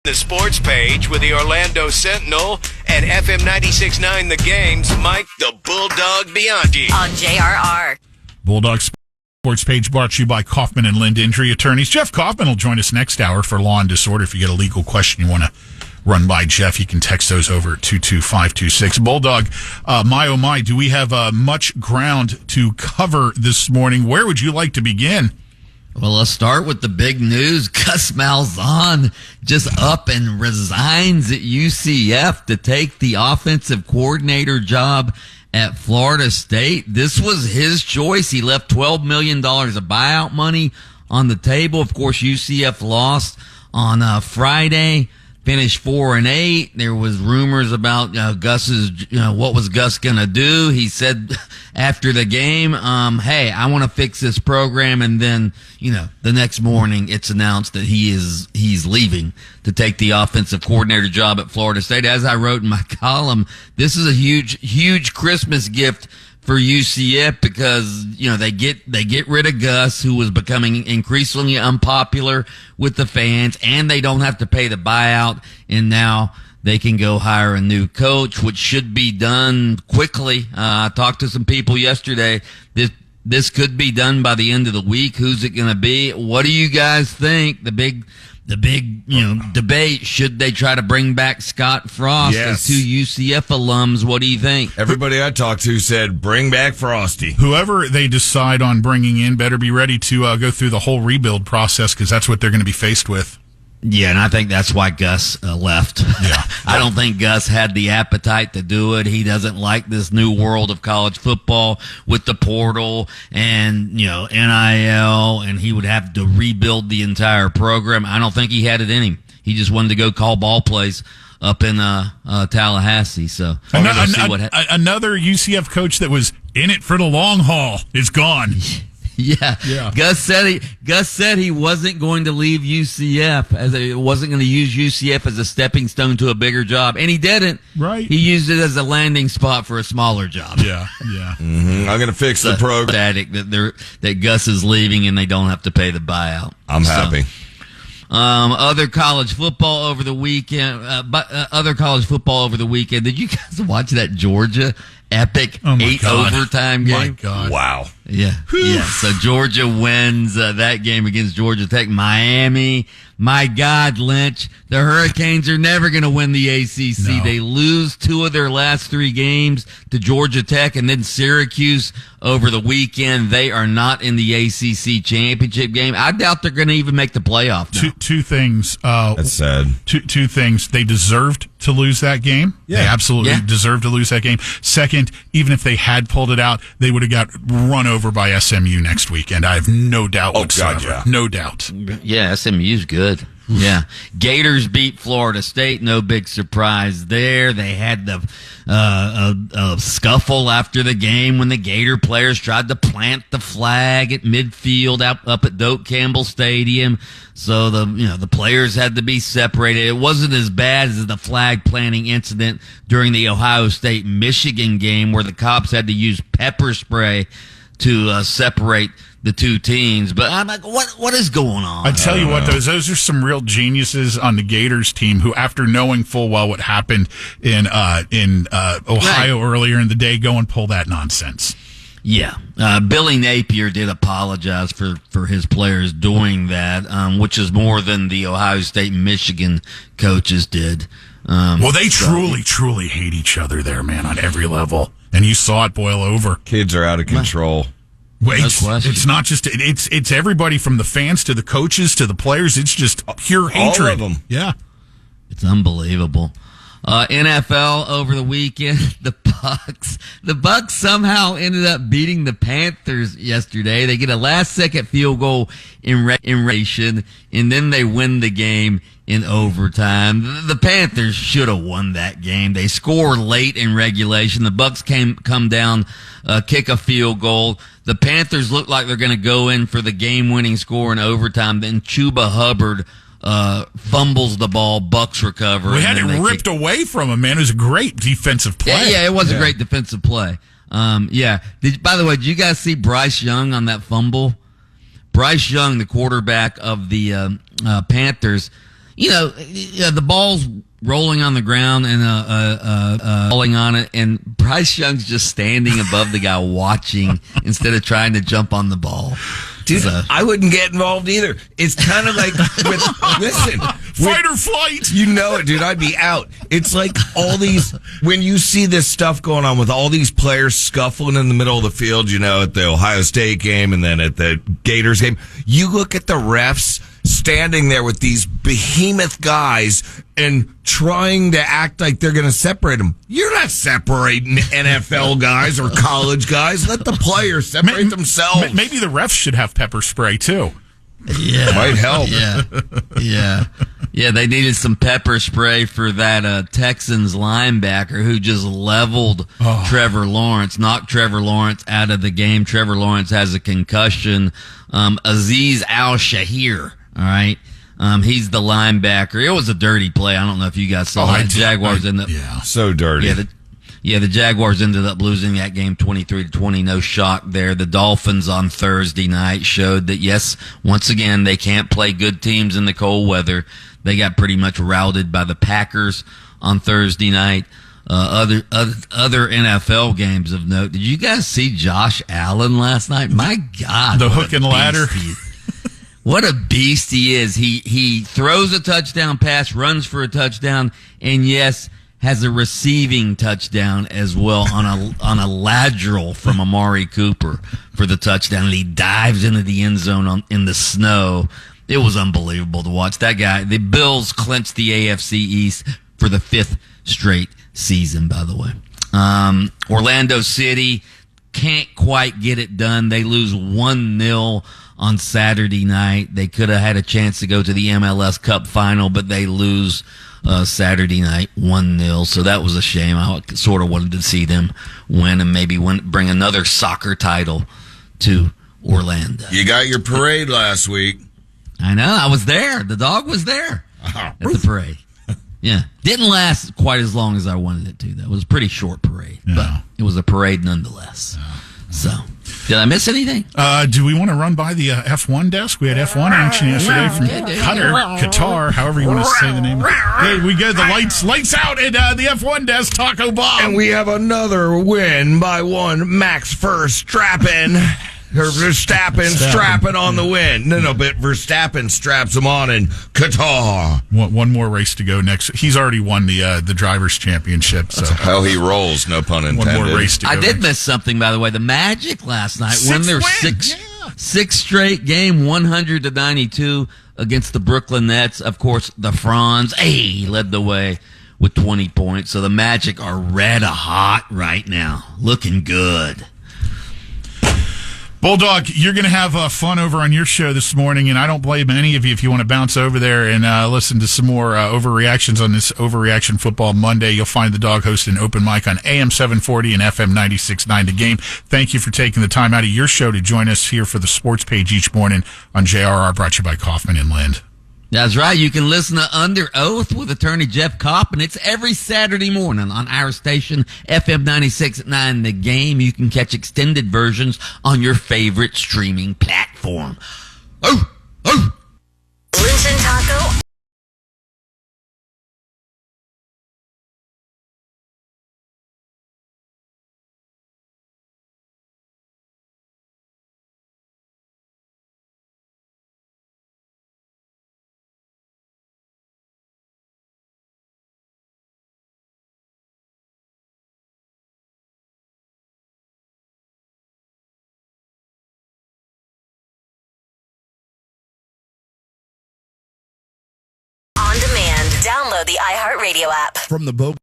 The sports page with the Orlando Sentinel and FM 96.9 The Game's Mike the Bulldog Bianchi. On JRR. Bulldog Sports page brought to you by Kaufman and Lind Injury Attorneys. Jeff Kaufman will join us next hour for Law and Disorder. If you get a legal question you want to run by Jeff, you can text those over at 22526. Bulldog, my oh my, do we have much ground to cover this morning? Where would you like to begin? Well, let's start with the big news. Gus Malzahn just up and resigns at UCF to take the offensive coordinator job at Florida State. This was his choice. He left $12 million of buyout money on the table. Of course, UCF lost on Friday. Finished 4-8. There was rumors about Gus's, what was Gus gonna do? He said after the game, hey, I want to fix this program. And then, the next morning it's announced that he's leaving to take the offensive coordinator job at Florida State. As I wrote in my column, this is a huge Christmas gift for UCF because, they get rid of Gus, who was becoming increasingly unpopular with the fans, and they don't have to pay the buyout, and now they can go hire a new coach, which should be done quickly. I talked to some people yesterday. This could be done by the end of the week. Who's it going to be? What do you guys think? The big debate, should they try to bring back Scott Frost as two UCF alums? What do you think? Everybody I talked to said, bring back Frosty. Whoever they decide on bringing in better be ready to go through the whole rebuild process, because that's what they're going to be faced with. Yeah, and I think that's why Gus left. Yeah. I don't think Gus had the appetite to do it. He doesn't like this new world of college football with the portal and, NIL, and he would have to rebuild the entire program. I don't think he had it in him. He just wanted to go call ball plays up in Tallahassee. So another UCF coach that was in it for the long haul is gone. Yeah. Gus said he wasn't going to leave UCF, as it wasn't going to use UCF as a stepping stone to a bigger job, and he didn't. Right. He used it as a landing spot for a smaller job. Yeah. Mm-hmm. I'm going to fix the program. That Gus is leaving, and they don't have to pay the buyout. I'm happy. Other college football over the weekend. Did you guys watch that Georgia epic 8 overtime game? My God. Wow. Yeah. So Georgia wins that game against Georgia Tech. Miami. My God, Lynch. The Hurricanes are never going to win the ACC. No. They lose 2 of their last 3 games to Georgia Tech and then Syracuse over the weekend. They are not in the ACC championship game. I doubt they're going to even make the playoff now. Two things. That's sad. Two things. They deserved to lose that game. Yeah. They absolutely deserved to lose that game. Second, even if they had pulled it out, they would have got run over by SMU next weekend. I have no doubt whatsoever. God, yeah. No doubt. Yeah, SMU's good. Yeah. Gators beat Florida State. No big surprise there. They had the scuffle after the game when the Gator players tried to plant the flag at midfield up at Doak Campbell Stadium. So the players had to be separated. It wasn't as bad as the flag planting incident during the Ohio State Michigan game where the cops had to use pepper spray to separate the two teams. But I'm like, what is going on? I tell you what, those are some real geniuses on the Gators team who, after knowing full well what happened in Ohio earlier in the day, go and pull that nonsense. Yeah. Billy Napier did apologize for his players doing that, which is more than the Ohio State and Michigan coaches did. Well, they truly hate each other there, man, on every level. And you saw it boil over. Kids are out of control. Wait, it's not just it's everybody from the fans to the coaches to the players. It's just pure hatred. All of them. Yeah, it's unbelievable. NFL over the weekend, the Bucs somehow ended up beating the Panthers yesterday. They get a last-second field goal in regulation, and then they win the game in overtime. The Panthers should have won that game. They score late in regulation. The Bucs come down, kick a field goal. The Panthers look like they're going to go in for the game-winning score in overtime. Then Chuba Hubbard fumbles the ball. Bucs recover. We had it ripped away from him, man. It was a great defensive play. Yeah, it was a great defensive play. By the way, did you guys see Bryce Young on that fumble? Bryce Young, the quarterback of the Panthers, the ball's rolling on the ground and falling on it, and Bryce Young's just standing above the guy watching instead of trying to jump on the ball. Dude, I wouldn't get involved either. It's kind of like fight or flight. You know it, dude. I'd be out. It's like all these, when you see this stuff going on with all these players scuffling in the middle of the field, at the Ohio State game and then at the Gators game, you look at the refs standing there with these behemoth guys and trying to act like they're going to separate them. You're not separating NFL guys or college guys. Let the players separate themselves. Maybe the refs should have pepper spray, too. Yeah. Might help. Yeah, they needed some pepper spray for that Texans linebacker who just leveled Trevor Lawrence, knocked Trevor Lawrence out of the game. Trevor Lawrence has a concussion. Azeez Al-Shahir, all right? He's the linebacker. It was a dirty play. I don't know if you guys saw that. The Jaguars so dirty. The Jaguars ended up losing that game 23-20. No shock there. The Dolphins on Thursday night showed that, yes, once again, they can't play good teams in the cold weather. They got pretty much routed by the Packers on Thursday night. Other NFL games of note. Did you guys see Josh Allen last night? My God. The hook and ladder. What a beast he is. He throws a touchdown pass, runs for a touchdown, and yes, has a receiving touchdown as well on a lateral from Amari Cooper for the touchdown. And he dives into the end zone in the snow. It was unbelievable to watch that guy. The Bills clinched the AFC East for the 5th straight season, by the way. Orlando City can't quite get it done. They lose 1-0 on Saturday night. They could have had a chance to go to the MLS Cup final, but they lose Saturday night 1-0. So that was a shame. I sort of wanted to see them win and maybe bring another soccer title to Orlando. You got your parade last week. I know. I was there. The dog was there at the parade. Yeah. Didn't last quite as long as I wanted it to, though. It was a pretty short parade, but it was a parade nonetheless. So, did I miss anything? Do we want to run by the F1 desk? We had F1 action yesterday from Qatar, however you want to say the name. Hey, we get the lights out at the F1 desk, Taco Bob. And we have another win by one Max Verstappen. Strapping on the win. No, but Verstappen straps him on in Qatar. One more race to go next. He's already won the drivers' championship. So that's how he rolls, no pun intended. One more race to go. I did miss something, by the way. The Magic last night won their sixth straight game, 100-92 against the Brooklyn Nets. Of course, the Franz led the way with 20 points. So the Magic are red hot right now, looking good. Bulldog, you're going to have fun over on your show this morning, and I don't blame any of you if you want to bounce over there and listen to some more overreactions on this Overreaction Football Monday. You'll find the dog hosting Open Mic on AM 740 and FM 96.9 The Game. Thank you for taking the time out of your show to join us here for the sports page each morning on JRR, brought to you by Kaufman and Lind. That's right. You can listen to Under Oath with attorney Jeff Kopp, and it's every Saturday morning on our station, FM 96.9 The Game. You can catch extended versions on your favorite streaming platform. Listen, Taco. On demand. Download the iHeartRadio app. From the boat.